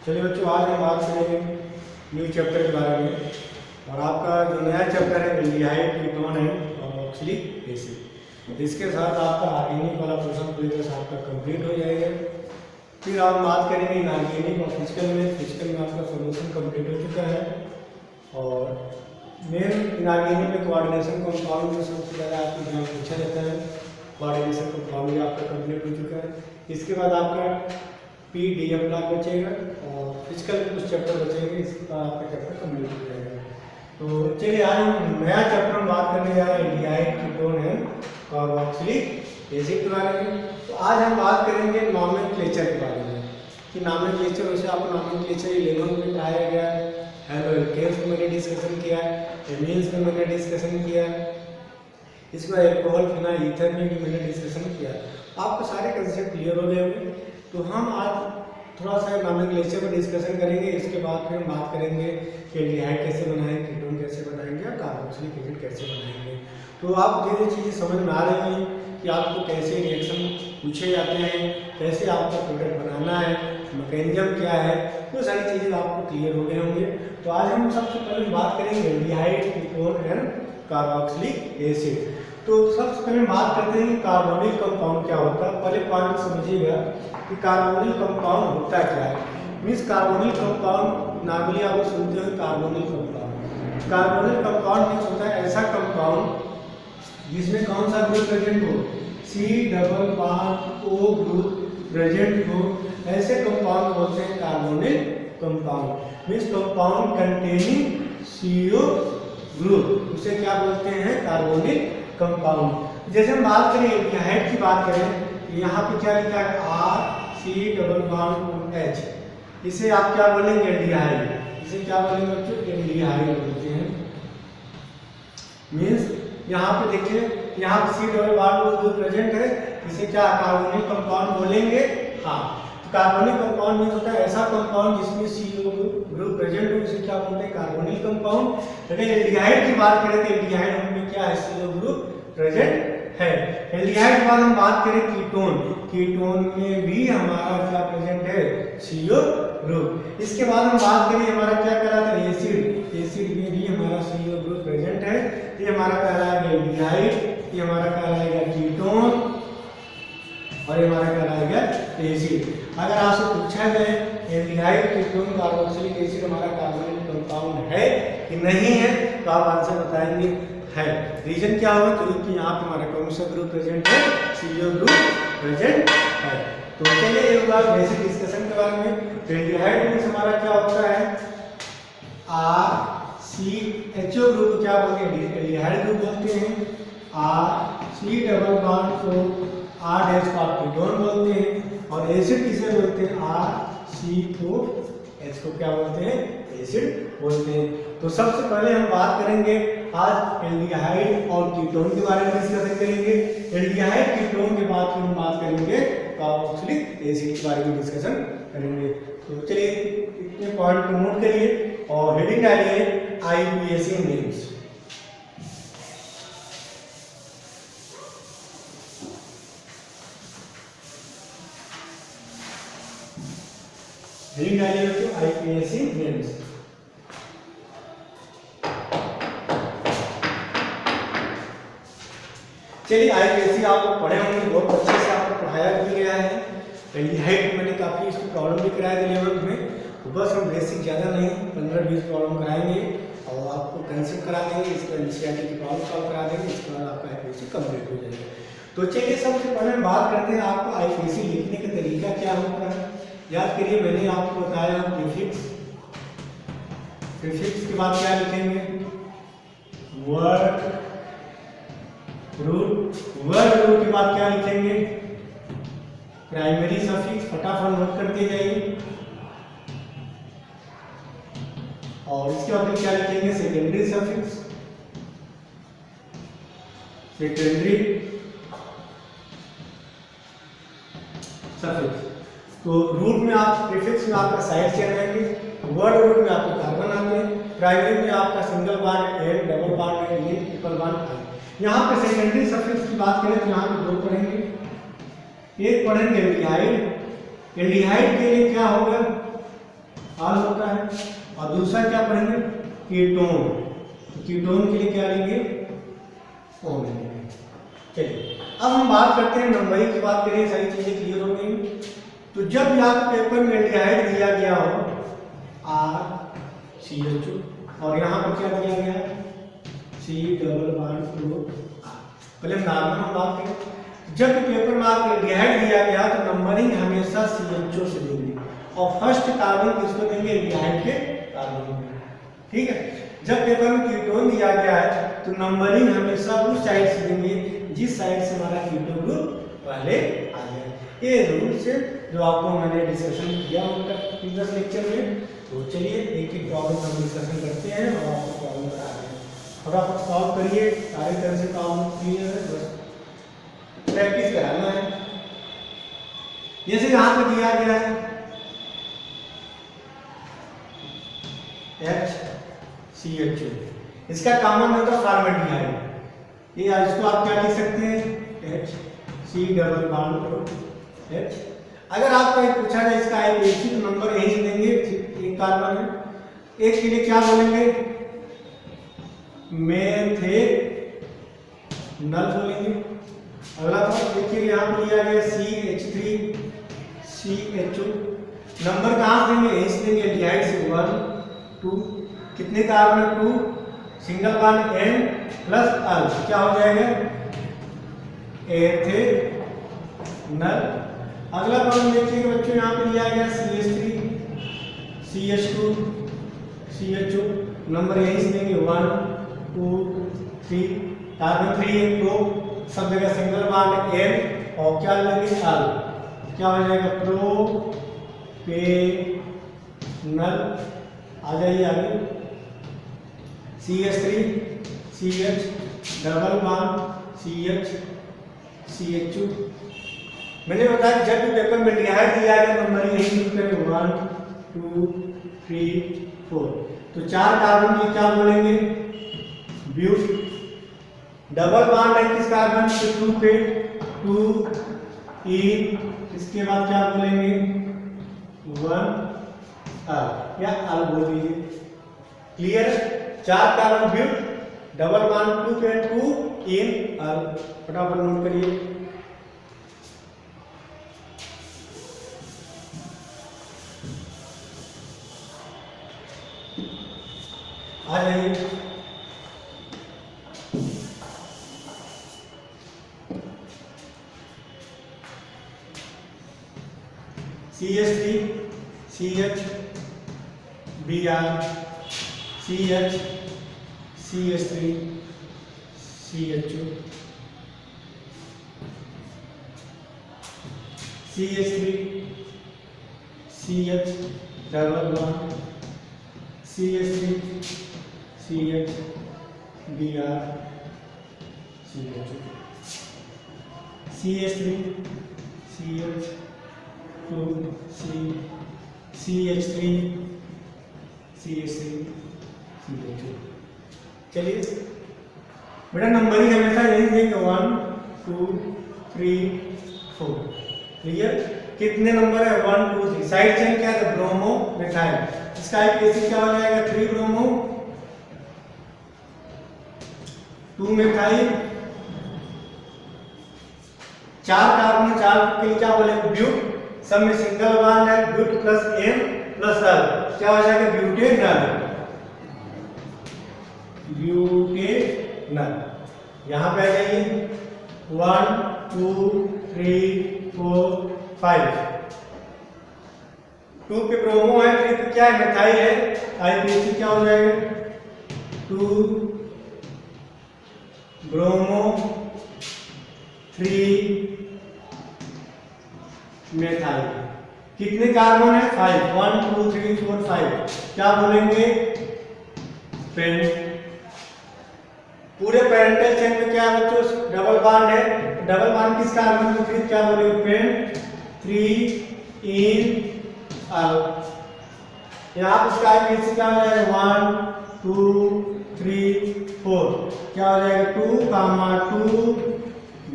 चलिए बच्चों, आज हम बात करेंगे न्यू चैप्टर के बारे में। और आपका जो नया चैप्टर है aldehyde, ketone and oxalic acid, इसके साथ आपका ऑर्गेनिक वाला पोर्शन पूरी तरह से आपका कंप्लीट हो जाएगा। फिर आप बात करेंगे इनऑर्गेनिक और फिजिकल में। फिजिकल में आपका सोल्यूशन कंप्लीट हो चुका है। और मेन इनऑर्गेनिक में कोऑर्डिनेशन कंपाउंड में सबसे ज़्यादा आपको ध्यान पूछा जाता है। कोऑर्डिनेशन कंपाउंड भी आपका कंप्लीट हो चुका है। इसके बाद आपका पीडीएफ ब्लॉक बचेगा और फिजिकल के कुछ चैप्टर बचेंगे। इसके बाद आपका चैप्टर कंप्लीट हो जाएगा। तो चलिए आज हम नया चैप्टर में बात करने जा रहे हैं aldehyde, ketone and carboxylic acid के बारे में। तो आज हम बात करेंगे नॉमेनक्लेचर के बारे में कि नॉमेनक्लेचर, वैसे आपको नॉमेनक्लेचर 11 में पढ़ाया गया है। हेलो एल्केन्स में मैंने डिस्कशन किया है, एमीन्स में मैंने डिस्कशन किया है, इसके बाद एल्कोहल, फिनाइल, ईथर में भी मैंने डिस्कशन किया है। आपको सारे कंसेप्ट क्लियर हो गए होंगे। तो हम आज थोड़ा सा नॉमेनक्लेचर पर डिस्कशन करेंगे। इसके बाद फिर हम बात करेंगे कि एल्डिहाइड कैसे बनाएंगे, कीटोन कैसे बनाएंगे और कार्बोक्सिलिक एसिड कैसे बनाएंगे। तो आप ये चीज़ें समझ में आ रही हैं कि आपको कैसे रिएक्शन पूछे जाते हैं, कैसे आपका प्रोडक्ट बनाना है, मैकेनिज्म क्या है, वो सारी चीज़ें आपको क्लियर हो गए होंगे। तो आज हम सबसे पहले बात करेंगे aldehyde, ketone and carboxylic acid. तो सबसे पहले बात करते हैं कि कार्बोनिल कंपाउंड क्या होता है। पहले पॉइंट समझिएगा कि कार्बोनिल कंपाउंड होता क्या है। मीन्स कार्बोनिल कंपाउंड नॉर्मली आप लोग सुनते हो carbonyl compound. Carbonyl compound means होता है ऐसा कंपाउंड जिसमें कौन सा ग्रुप प्रेजेंट हो, C double bond O group present हो, ऐसे कंपाउंड बोलते हैं carbonyl compound. Means compound containing CO group, उसे क्या बोलते हैं, कार्बोनिल कंपाउंड। जैसे हम बात करें एल्डिहाइड की बात करें, यहाँ पे क्या लिखा है R C double bond H, इसे आप क्या बोलेंगे, एल्डिहाइड। इसे क्या बोलेंगे बच्चों, एल्डिहाइड बोलते हैं। मीन्स यहाँ पे देखिए, यहाँ पे C डबल बॉन्ड प्रेजेंट है, इसे क्या कार्बोनिल कंपाउंड बोलेंगे। हाँ, कार्बोनिल कंपाउंड मीन्स होता है ऐसा कंपाउंड जिसमें CO ग्रुप प्रेजेंट हो, इसे क्या बोलते हैं, कार्बोनिल कंपाउंड। अगर एल्डिहाइड की बात करें तो एल्डिहाइड में क्या है, CO ग्रुप प्रेजेंट है। एल्डिहाइड के बाद हम बात करें कीटोन, कीटोन में भी हमारा क्या प्रेजेंट है, CO ग्रुप। इसके बाद हम बात करें हमारा क्या कहलाता है, एसिड, एसिड में भी हमारा CO ग्रुप प्रेजेंट है। ये हमारा कहलाएगा एल्डिहाइड, ये हमारा कहलाएगा कीटोन और ये हमारा कहलाएगा एसिड। अगर आपसे पूछा जाए एल्डिहाइड, कीटोन, कार्बोक्सिलिक एसिड हमारा कार्बोनिल कंपाउंड है कि नहीं है, तो आप आंसर बताएंगे है। रीजन क्या होगा, क्योंकि यहाँ पे हमारा कौन सा ग्रुप प्रेजेंट है, CO ग्रुप प्रेजेंट है। तो चलिए एक बार बेसिक डिस्कशन के बारे में। एल्डिहाइड मींस हमारा क्या होता है, RCHO ग्रुप क्या बोलते हैं, एल्डिहाइड ग्रुप बोलते हैं। RC डबल बॉन्ड को R डैश कीटोन बोलते हैं। और एसिड किसे बोलते हैं, RCOH को क्या बोलते हैं, एसिड बोलते हैं। तो सबसे पहले हम बात करेंगे आज एल्डिहाइड और कीटोन के बारे में डिस्कशन करेंगे। एल्डिहाइड, कीटोन के बाद फिर हम बात करेंगे कार्बोक्सिलिक एसिड के बारे में डिस्कशन करेंगे। तो चलिए इतने पॉइंट को नोट करिए और हेडिंग डालिए IUPAC नेम्स। हेडिंग डालिए तो IUPAC नेम्स। चलिए IUPAC आप लोग पढ़े होंगे, बहुत अच्छे से आपको पढ़ाया भी गया है। एल्डिहाइड मैंने काफ़ी इसकी प्रॉब्लम भी कराया था 11th में। तो बस हम बेसिक ज़्यादा नहीं 15-20 प्रॉब्लम कराएंगे और आपको कंसेप्ट करा देंगे, इसका NCERT की प्रॉब्लम सॉल्व करा देंगे। इसके बाद आपका IUPAC कंप्लीट हो जाएगा। तो चलिए सबसे पहले हम बात करते हैं आपको IUPAC लिखने का तरीका क्या होता है। याद करिए, मैंने आपको बताया प्रीफिक्स, प्रीफिक्स के बाद क्या लिखेंगे, वर्ड रूट, वर्ड रूट के बाद क्या लिखेंगे, प्राइमरी सफिक्स, फटाफट नोट करते जाइए। और इसके बाद क्या लिखेंगे, सेकेंडरी सफिक्स, सेकेंडरी सफिक्स। तो रूट में आप, प्रीफिक्स में आपका साइड चेन आएंगे, वर्ड रूट में आपको कार्बन आते हैं, प्राइमरी में आपका single bond N, double bond N, triple bond I। यहाँ पे सेकेंडरी सफिक्स की बात करें तो यहाँ पे दो पढ़ेंगे, एक पढ़ेंगे एल्डिहाइड। एल्डिहाइड के लिए क्या होगा, आल होता है। और दूसरा क्या पढ़ेंगे, कीटोन। कीटोन के लिए क्या लेंगे, ओ लेंगे। चलिए अब हम बात करते हैं नंबरिंग की बात करें, सारी चीजें क्लियर हो गई। तो जब भी आप पेपर में एल्डिहाइड दिया गया हो RCHO और यहाँ पर क्या दिया गया है C double bond O R, पहले नॉर्मल हम बात करें। जब पेपर में आपको एल्डिहाइड दिया गया तो नंबरिंग हमेशा CHO से देंगे और फर्स्ट कार्बन किसको देंगे, एल्डिहाइड के कार्बन को, ठीक है। जब पेपर में कीटोन दिया गया है तो नंबरिंग हमेशा उस साइड से देंगे जिस साइड से हमारा कीटोन ग्रुप पहले आ जाए। ये रूल से जो आपको मैंने डिस्कशन किया उनका प्रीवियस लेक्चर में। तो चलिए एक एक प्रॉब्लम हम डिस्कशन करते हैं और आपको प्रॉब्लम बता रहे हैं। फटाफट सॉल्व करिए, सारी तरह से प्रॉब्लम क्लियर है, बस प्रैक्टिस कराना है। जैसे यहाँ पर दिया गया है HCHO, इसका कॉमन होता है फॉर्मेल्डिहाइड। ये इसको आप क्या लिख सकते हैं, HC डबल बॉन्ड H। अगर आपको एक पूछा जाए इसका एक तो नंबर यही देंगे, एक कार्बन है, एक के लिए क्या बोलेंगे, मेथेनल बोलेंगे। अगला बात देखिए यहाँ पर दिया गया CH3CHO, नंबर कहाँ देंगे, यहीं से देंगे, एल्डिहाइड से 1 2, कितने carbon 2, single bond N plus L, क्या हो जाएगा एथेनल। अगला प्रॉब्लम देखिए बच्चों, यहाँ पे दिया गया CH3 CH2 CHO, नंबर यहीं से देंगे 1 2 3, कार्बन 3 एक प्रो, सब जगह सिंगल बॉन्ड N और क्या लेंगे L, क्या हो जाएगा प्रोपेनल। आ जाइए आगे, CH3 CH double bond CH CHO। मैंने बताया जब भी पेपर में एल्डिहाइड दिया गया नंबर यही यूज करें 1 2 3 4। तो 4 कार्बन की क्या बोलेंगे, ब्यूट। डबल बॉन्ड है किस कार्बन पे, 2 पे, 2 इन, इसके बाद क्या बोलेंगे 1 अल या अल बोल दीजिए, clear. 4 carbon but, double bond 2 पे, 2 इन अल, फटाफट नोट करिए। आ जाइए, CH3 CH Br CH CH3 CHO CH3 CH double bond CH3 CH Br CHO CH3 CH 2 CH3 CH3 CHO। चलिए बेटा नंबरिंग हमेशा यही देंगे 1 2 3 4, क्लियर। कितने नंबर है 1 2 3, साइड चेन क्या है, ब्रोमो मिथाइल, इसका एक एसिड क्या हो जाएगा 3 ब्रोमो 2 मिथाइल। 4 कार्बन, 4 के लिए क्या बोले ब्यूट, सब में सिंगल बॉन्ड है, but plus N plus L, क्या हो जाएगा ब्यूटेनल। ब्यूटेनल यहाँ पे आ जाइए 1 2 3 4 5, 2 पे ब्रोमो है, 3 पे क्या है मिथाइल है, IPC क्या हो जाएगा 2 ब्रोमो 3 मिथाइल। कितने कार्बन है 5, 1 2 3 4 5, क्या बोलेंगे पेन। पूरे पेरेंटल चेन में क्या है बच्चों, डबल बॉन्ड है, डबल बॉन्ड किस कार्बन को, फिर क्या बोलेंगे पेन 3 इन अल। यहाँ पर इसका आईपीसी क्या हो जाएगा 1 2 3 4, क्या हो जाएगा 2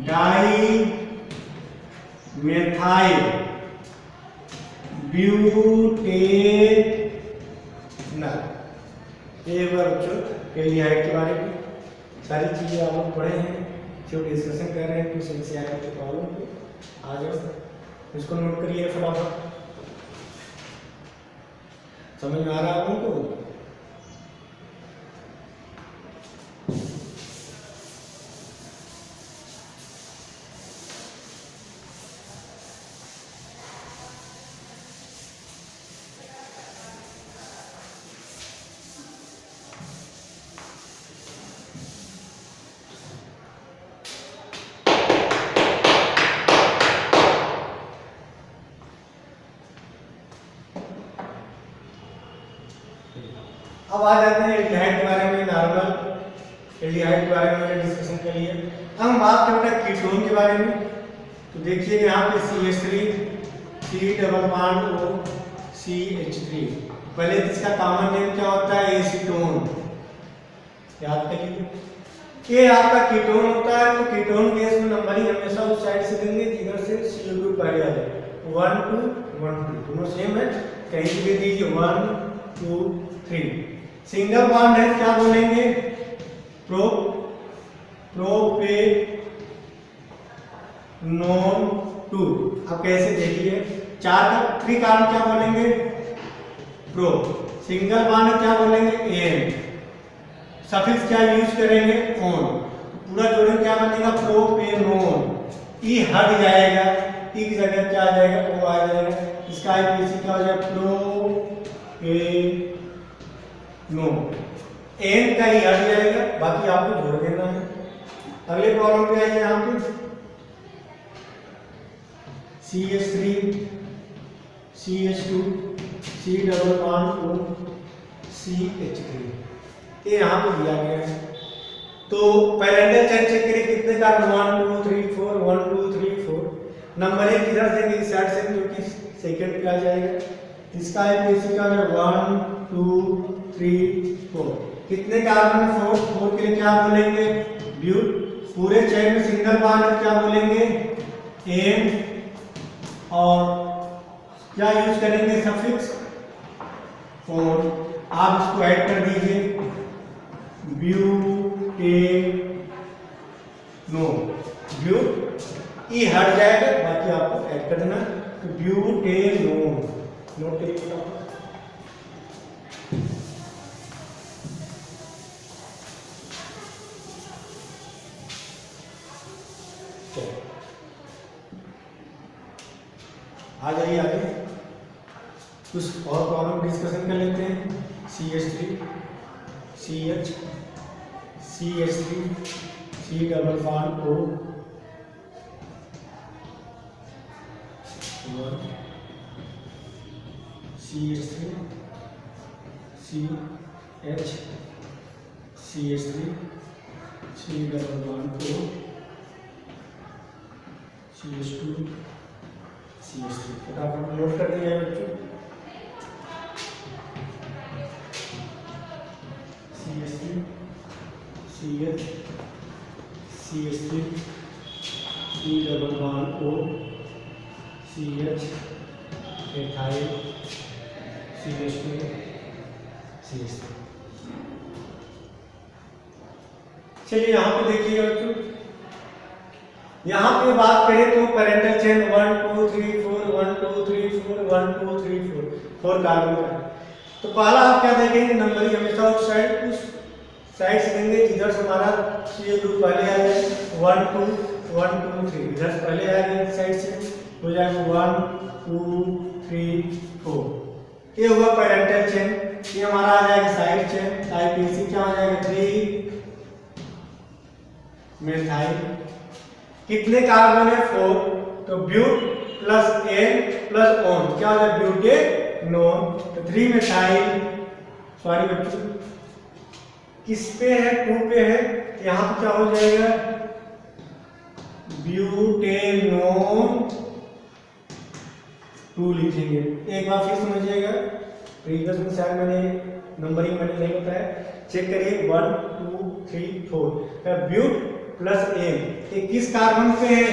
डाई मिथाइल ब्यूटेनॉल। ना। ये एक बार बच्चों एल्डिहाइड के बारे में सारी चीज़ें आप लोग पढ़े हैं, जो डिस्कशन कर रहे हैं कुछ एनसीईआरटी के प्रॉब्लम को। आ जाओ, इसको नोट करिए फटाफट। समझ में आ रहा है आप लोगों को? अब आ जाते हैं एल्डिहाइड के बारे में। नॉर्मल एल्डिहाइड के बारे में मैंने डिस्कशन कर लिया। अब हम बात करते हैं कीटोन के बारे में। तो देखिए यहाँ पे CH3 C double bond O CH3। पहले इसका कॉमन नेम क्या होता है? एसीटोन। याद करिए, ये आपका कीटोन होता है। तो कीटोन केस में नंबरिंग हमेशा उस साइड से देंगे जिधर से CO2 पहले आ जाए। 1 2 1 2 दोनों सेम है, कहीं भी दीजिए 1 2 3। सिंगल बॉन्ड है, क्या बोलेंगे? प्रोपेनोन 2। अब कैसे देखिए, 4 का 3 कार्बन क्या बोलेंगे? प्रो। सिंगल बॉन्ड क्या बोलेंगे? एन। सफिक्स क्या यूज करेंगे? ओन। पूरा जोड़ेंगे क्या बनेगा? प्रोपेनोन। ई हट जाएगा, ई की जगह क्या आ जाएगा? ओ आ जाएगा। इसका आईपीसी क्या हो जाएगा? प्रोपेनोन। एन का ही हट जाएगा, बाकी आपको जोड़ देना है। अगले प्रॉब्लम पे आइए। यहाँ पे CH3 CH2 C double bond O CH3, ये यहाँ पे दिया गया है। तो पैरेंटल चेन चेक करिए, कितने कार्बन? 1 2 3 4 1 2 3 4। नंबर एक किधर से? इस साइड से, जो कि सेकंड पे आ जाएगा। इसका आईपीसी क्या है? 1 2 3 4। कितने कार्बन? 4। 4 के लिए क्या बोलेंगे? ब्यूट। पूरे चेन में सिंगल बॉन्ड क्या बोलेंगे? एन। और क्या यूज करेंगे? Suffix own. आप इसको ऐड कर दीजिए, ब्यूटेनो। ब्यूट ई हट जाएगा, बाकी आपको ऐड कर देना। तो ब्यूटेनो नोट करिए। आ जाइए आगे, कुछ और प्रॉब्लम डिस्कशन कर लेते हैं। CH3 CH CH3 C double bond O 1 CH3 CH CH3 C double bond O CH2 CH3। फटाफट नोट कर दिया है बच्चों। CH3 CH CH3 C double bond O CH ethyl CH2 CH3। चलिए यहाँ पे देखिएगा बच्चों, यहाँ पे बात करें तो पैरेंटल चेन 1 2 3 4 1 2 3 4 1 2 3 4 कार्बन का है। तो पहला आप क्या देखेंगे? नंबरिंग हमेशा उस साइड से देंगे जिधर से हमारा C ग्रुप पहले आ जाए। 1 2 1 2 3 इधर से पहले आएगा, इस साइड से हो जाएगा 1 2 3 4। ये हुआ पैरेंटल चेन। ये हमारा आ जाएगा साइड चेन। आईपीसी क्या हो जाएगा? 3 मेथाइल। कितने कार्बन है? 4। तो but plus N plus one क्या हो जाए? ब्यूटेनोन। तो 3 मेथाइल, सॉरी बच्चों, किस पे है? 2 पे है। यहाँ पे क्या हो जाएगा? ब्यूटेनोन 2 लिखेंगे। एक बार फिर समझिएगा, प्रीवियस में शायद मैंने नंबरिंग मैंने नहीं बताया, चेक करिए। 1 2 3 4 ब्यूट प्लस एन, ये किस कार्बन पे है?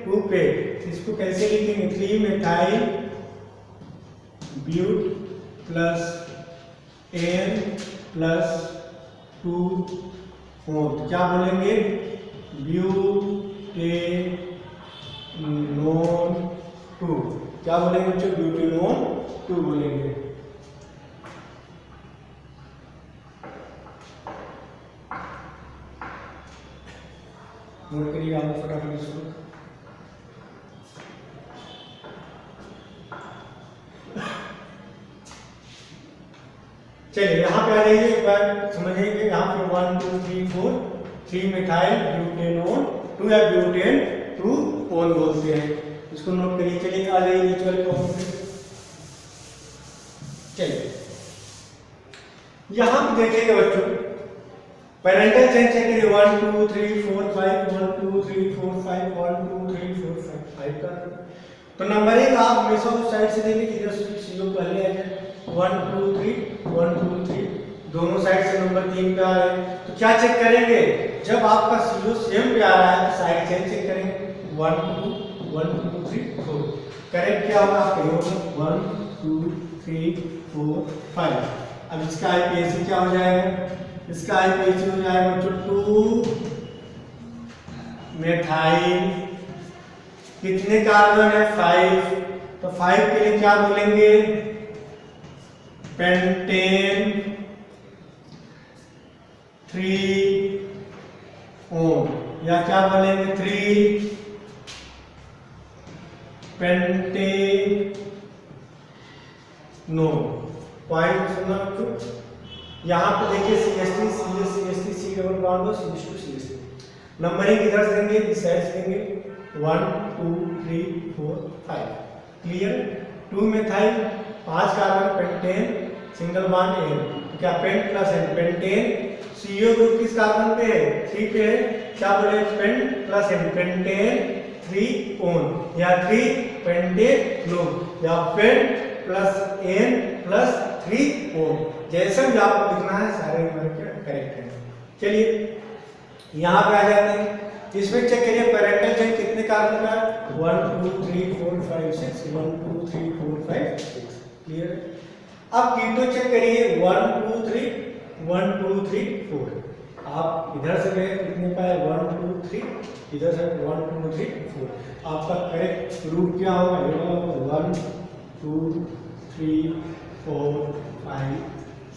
2 पे। इसको कैसे लिखेंगे? 3 methyl but plus N plus 2 4, तो क्या बोलेंगे ब्यूटेनोन 2, क्या बोलेंगे बच्चों ब्यूटेनोन 2 बोलेंगे। नोट करिए आप फटाफट इसको। चलिए यहाँ पे आ जाइए, एक बार समझिए यहाँ पे 1 2 3 4 3 मिथाइल ब्यूटेनोन 2 या ब्यूटेन 2 ओन बोलते हैं, इसको नोट करिए। चलिए आ जाइए नीचे वाले प्रॉब्लम पे। चलिए यहाँ पे देखिएगा बच्चों, पेरेंटल चेन चेक करिए 1 2 3 4 5 1 2 3 4 5 1 2 3 4 5 का। तो नंबरिंग आप हमेशा उस साइड से देंगे जिधर सीओ पहले आ जाए। 1 2 3 1 2 3 दोनों साइड से नंबर 3 पे आ रहे हैं, तो क्या चेक करेंगे जब आपका सीओ सेम पे आ रहा है तो साइड चेन चेक करेंगे 1 2 1 2 3 4। करेक्ट क्या होगा आपके 1 2 3 4 5। अब इसका आईपीएसी क्या हो जाएगा, इसका आईपीएसी हो जाएगा बच्चों 2 मेथाइल, कितने कार्बन है 5, तो 5 के लिए क्या बोलेंगे पेंटेन 3 ओन, या क्या बोलेंगे 3 पेंटेनोन। पॉइंट सुनना बच्चों, यहाँ पे देखिए CH3 CH3 C double bond हो CH2 CH3, नंबरिंग इधर से देंगे इस साइड से देंगे 1 2 3 4 5। Clear. 2 methyl 5 carbon pentane single bond N, तो क्या pent plus N pentane. CO group किस कार्बन पे है 3 पे है, क्या बोले pent plus N pentane 3 one, या 3 पेंटेनोन, या pent plus N plus 3 one, जैसे भी आपको लिखना है सारे करेक्ट है। चलिए यहाँ पे आ जाते हैं, इसमें चेक करिए पेरेंटल चेन कितने कार्बन का 1 2 3 4 5 6 1 2 3 4 5 6। क्लियर। अब कीटो चेक करिए 1 2 3 1 2 3 4। आप इधर से गए कितने पाए 1 2 3, इधर से 1 2 3 4। आपका करेक्ट रूट क्या होगा 1 2 3 4 5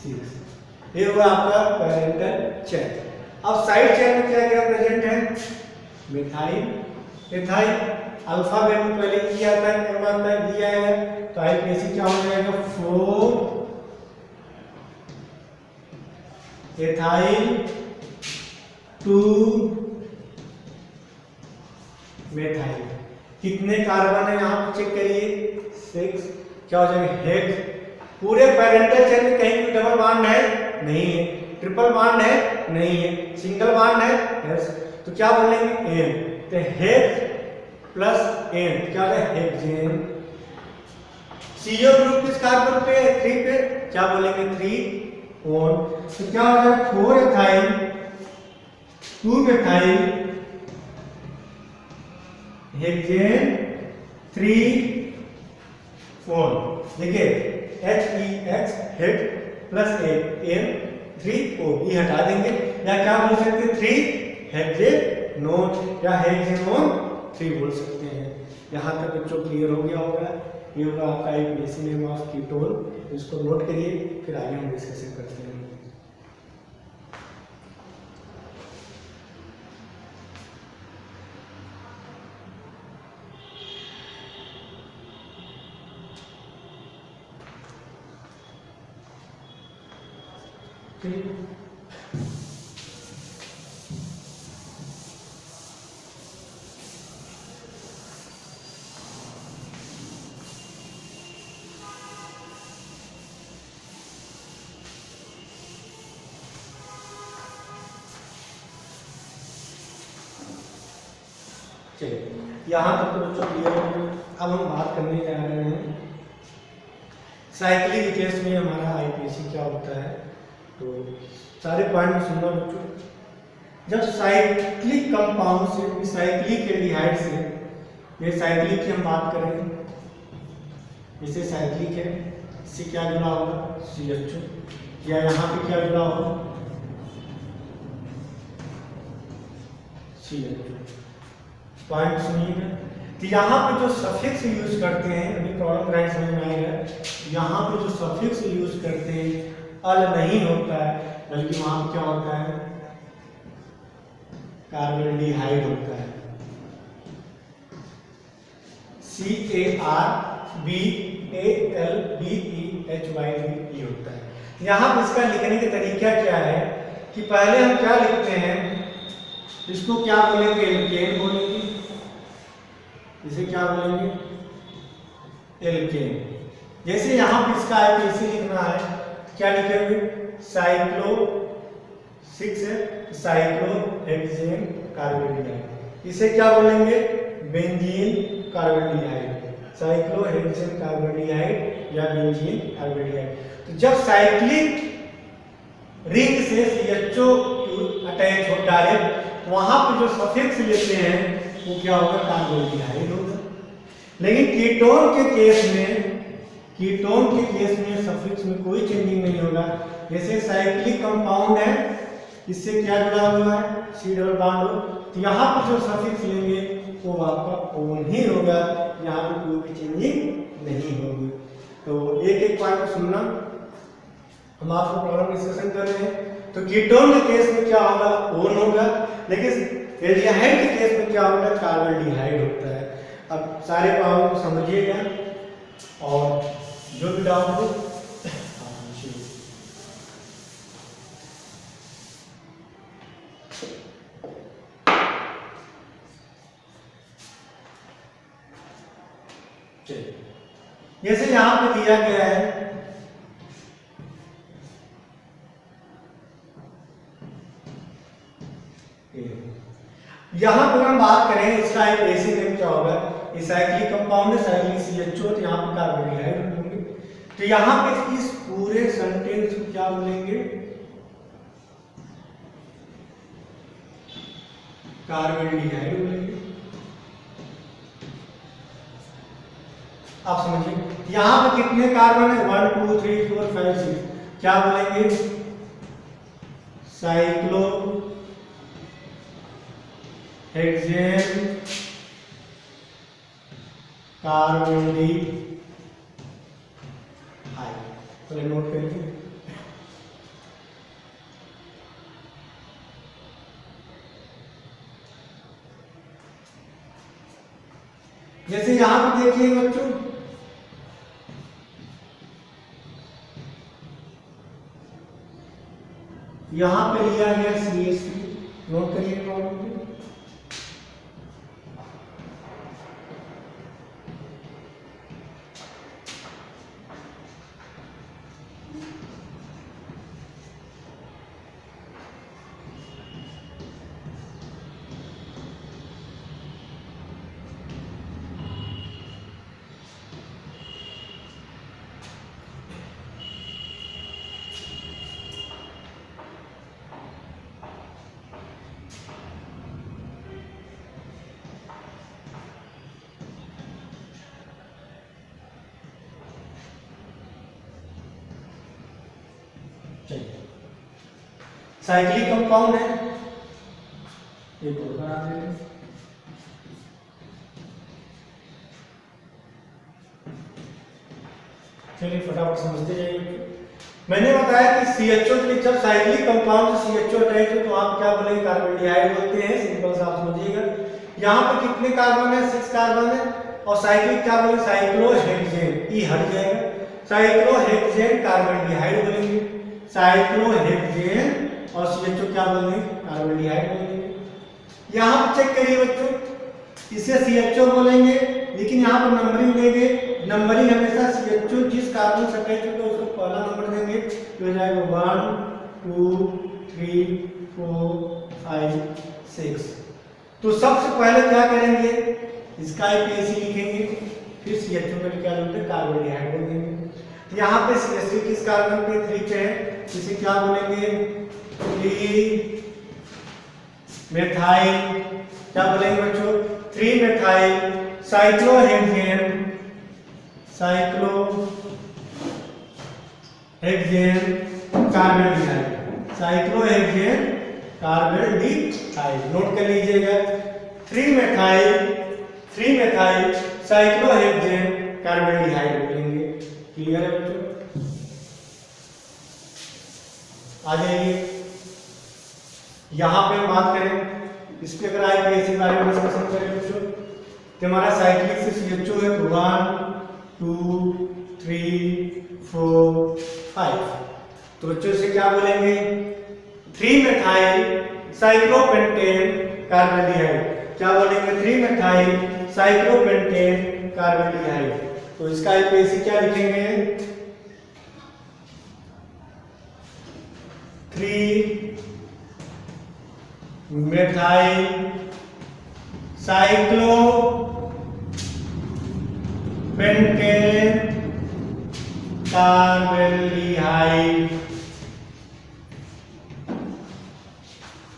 6। ये हुआ आपका पेरेंटल चेन। अब साइड चेन में क्या क्या प्रेजेंट है मिथाइल एथाइल, अल्फाबेट में पहले किया था एम आता है दिया है, तो आईपीएसी क्या हो जाएगा 4 एथाइल 2 मेथाइल। कितने कार्बन है यहाँ पे चेक करिए 6, क्या हो जाएगा हेक्स। पूरे पेरेंटल चेन में कहीं भी डबल बॉन्ड है नहीं है, ट्रिपल बॉन्ड है नहीं है, सिंगल बॉन्ड है यस, तो क्या बोलेंगे एन, तो हेक्स प्लस एन क्या है हेक्सेन। सीओ ग्रुप किस कार्बन पे है 3 पे, क्या बोलेंगे 3 ओन, तो क्या हो जाएगा 4 एथाइल 2 मेथाइल हेक्सेन 3 ओन। देखिए HEX हेड प्लस एन 3 ओ, ये हटा देंगे, या क्या बोल सकते हैं 3 हेक्सेनोन या हेक्सेनोन 3 बोल सकते हैं। यहाँ तक बच्चों क्लियर हो गया होगा। ये होगा आपका आईपीएसी नेम ऑफ कीटोन, इसको नोट करिए, फिर आगे हम डिस्कशन करते हैं। चलिए यहाँ तक तो बच्चों क्लियर हो गया। अब हम बात करने जा रहे हैं साइक्लिक केस में हमारा आईपीएसी क्या होता है। तो सारे पॉइंट सुनना बच्चों, जब साइक्लिक कंपाउंड से साइक्लिक एल्डिहाइड से, ये साइक्लिक की हम बात करेंगे, इसे साइक्लिक है, इससे क्या जुड़ा होगा CH2 या यहाँ पे क्या जुड़ा हो, पॉइंट सुनिएगा। तो यहाँ पे जो सफिक्स यूज करते हैं, अभी प्रॉब्लम राइट समझ में आएगा, यहाँ पे जो सफिक्स यूज करते हैं अल नहीं होता है, बल्कि वहां पे क्या होता है, कार्बोल्डिहाइड होता है, CARBALBEHYD होता है। यहाँ पे इसका लिखने का तरीका क्या है कि पहले हम क्या लिखते हैं, इसको क्या बोलेंगे, एल्केन बोलेंगे, इसे क्या बोलेंगे, एल्केन। जैसे यहाँ पे इसका है तो इसे लिखना है, क्या लिखेंगे, साइक्लो 6 है, साइक्लोहेक्सेन कार्बोल्डिहाइड, इसे क्या बोलेंगे, बेंजीन कार्बोल्डिहाइड, साइक्लोहेक्सेन कार्बोल्डिहाइड या बेंजीन कार्बोल्डिहाइड। तो जब साइक्लिक रिंग से CHO अटैच हो डायरेक्ट, वहां पे जो सफिक्स लेते हैं वो क्या होगा, कार्बोल्डिहाइड होगा। लेकिन कीटोन के केस में सफिक्स में कोई चेंजिंग नहीं होगा। जैसे साइक्लिक कंपाउंड है, इससे क्या जुड़ा हुआ है, C डबल बॉन्ड हो, तो यहाँ पर जो सफिक्स लेंगे वो आपका ओन ही होगा, यहाँ पे कोई भी चेंजिंग नहीं होगी। तो एक एक पॉइंट सुनना, हम आपको प्रॉब्लम डिस्कशन कर रहे हैं। तो कीटोन के केस में क्या होगा, ओन होगा, लेकिन एल्डिहाइड के केस में क्या होगा, कार्बोल्डिहाइड होता है। अब सारे प्रॉब्लम को समझिएगा और जो भी डाउट हो जैसे यहां पे दिया गया है, यहां पर हम बात करें इसका एक बेसिक नेम क्या होगा, साइक्लिक कंपाउंड है, साइक्लिक CHO, तो यहाँ पे कार्बोल्डिहाइड होंगे। तो यहाँ पे इस पूरे सेंटेंस को क्या बोलेंगे, कार्बोल्डिहाइड बोलेंगे। आप समझिए यहाँ पे कितने कार्बन है, 1 2 3 4 5 6, क्या बोलेंगे, साइक्लो हेक्सेन कार्बोल्डिहाइड, तो नोट करिए। जैसे यहां पे देखिए बच्चों, यहां पे लिया गया CH3, नोट करिए प्रॉब्लम को। साइक्लिक कंपाउंड है, एक और बना देंगे। चलिए फटाफट समझते जाइए। मैंने बताया कि CHO के लिए जब साइक्लिक कंपाउंड से CHO अटैच हो तो आप क्या बोलेंगे, कार्बोल्डिहाइड बोलते हैं, सिंपल सा आप समझिएगा। यहाँ पे कितने कार्बन है, 6 कार्बन है, और साइक्लिक क्या बोलेंगे, साइक्लोहेक्सेन, ई हट जाएगा, साइक्लोहेक्सेन कार्बोल्डिहाइड बोलेंगे, साइक्लोहेक्सेन, और CHO क्या बोलेंगे, कार्बोल्डिहाइड बोलेंगे। यहाँ पे चेक करिए बच्चों, इसे CHO बोलेंगे, लेकिन यहाँ पर नंबरिंग देंगे, नंबरिंग हमेशा CHO जिस कार्बन से अटैच होगा उसको पहला नंबर देंगे, तो हो जाएगा 1 2 3 4 5 6। तो सबसे पहले क्या करेंगे, इसका एक लिखेंगे, फिर CHO का क्या बोलते हैं, कार्बोल्डिहाइड बोल देंगे। तो यहाँ पे CH3 किस कार्बन पे 3 पे है, इसे क्या बोलेंगे, 3 मेथाइल, क्या बोलेंगे बच्चों, 3 methyl cyclohexane carbaldehyde, cyclohexane carbaldehyde. Note कर लीजिएगा, 3 मेथाइल साइक्लोहेक्सेन कार्बेल्डिहाइड बोलेंगे। क्लियर है बच्चों? आ जाइए, यहां पे हम बात करें इसके, अगर आईपीएसी के बारे में डिस्कशन करें बच्चों, तो हमारा साइक्लिक से CHO है 1 2 3 4 5। तो बच्चों से क्या बोलेंगे? 3 मेथाइल साइक्लोपेंटेन कार्बेल्डिहाइड। क्या बोलेंगे? 3 मेथाइल साइक्लोपेंटेन कार्बेल्डिहाइड। तो इसका आईपीएसी क्या लिखेंगे? 3 मेथाइल साइक्लोपेंटेन कार्बेल्डिहाइड।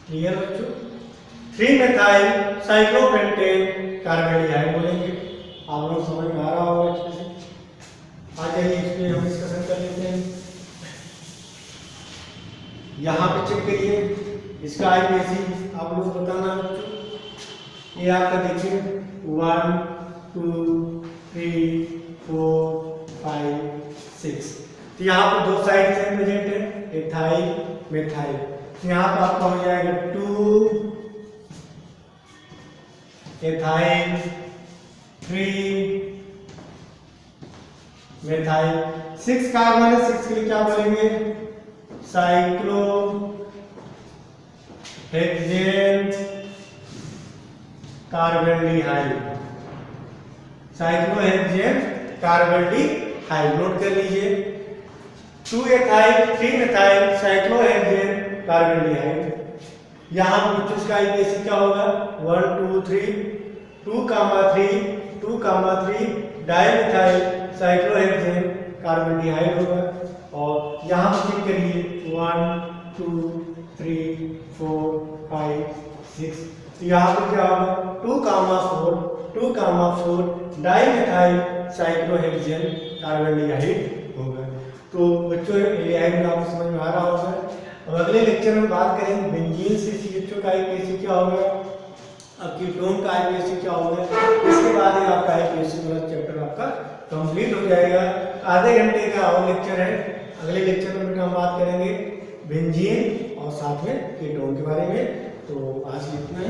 क्लियर बच्चों? 3 मेथाइल साइक्लोपेंटेन कार्बेल्डिहाइड बोलेंगे। आप लोग समझ में आ रहा होगा अच्छे से। आ जाइए, इस पे हम डिस्कशन कर लेते हैं। यहाँ पे चेक करिए, इसका आईपीएसी आप लोग बताना बच्चों। ये आपका देखिए 1 2 3 4 5 6। तो यहाँ पर 2 साइड से प्रेजेंट है, एथाइल मेथाइल। तो यहाँ पर आपका हो जाएगा 2 एथाइल 3 मेथाइल। 6 कार्बन है, 6 के लिए क्या बोलेंगे? Cyclohexane carbaldehyde, cyclohexane carbaldehyde. Note कर लीजिए, 2 एथाइल 3 मेथाइल साइक्लोहेक्सेन कार्बेल्डिहाइड। यहाँ पर बच्चों इसका आईपीएसी क्या होगा? 1 2 3 2,3 डाइमेथाइल साइक्लोहेक्सेन कार्बेल्डिहाइड होगा। और यहाँ पर चेक करिए 1 2 3 4 5 6। तो यहाँ पर क्या होगा? 2,4 डाइमेथाइल साइक्लोहेक्सेन कार्बेल्डिहाइड होगा। तो बच्चों एल्डिहाइड में आपको समझ में आ रहा होगा। अब अगले लेक्चर में बात करेंगे बेंजीन से CHO का आईपीएसी क्या होगा, अब कीटोन का आईपीएसी क्या होगा। इसके बाद ही आपका आईपीएसी वाला चैप्टर आपका कंप्लीट हो जाएगा। आधे घंटे का और लेक्चर है। अगले लेक्चर में हम बात करेंगे बेंजीन और साथ में कीटोन के बारे में। तो आज इतना ही।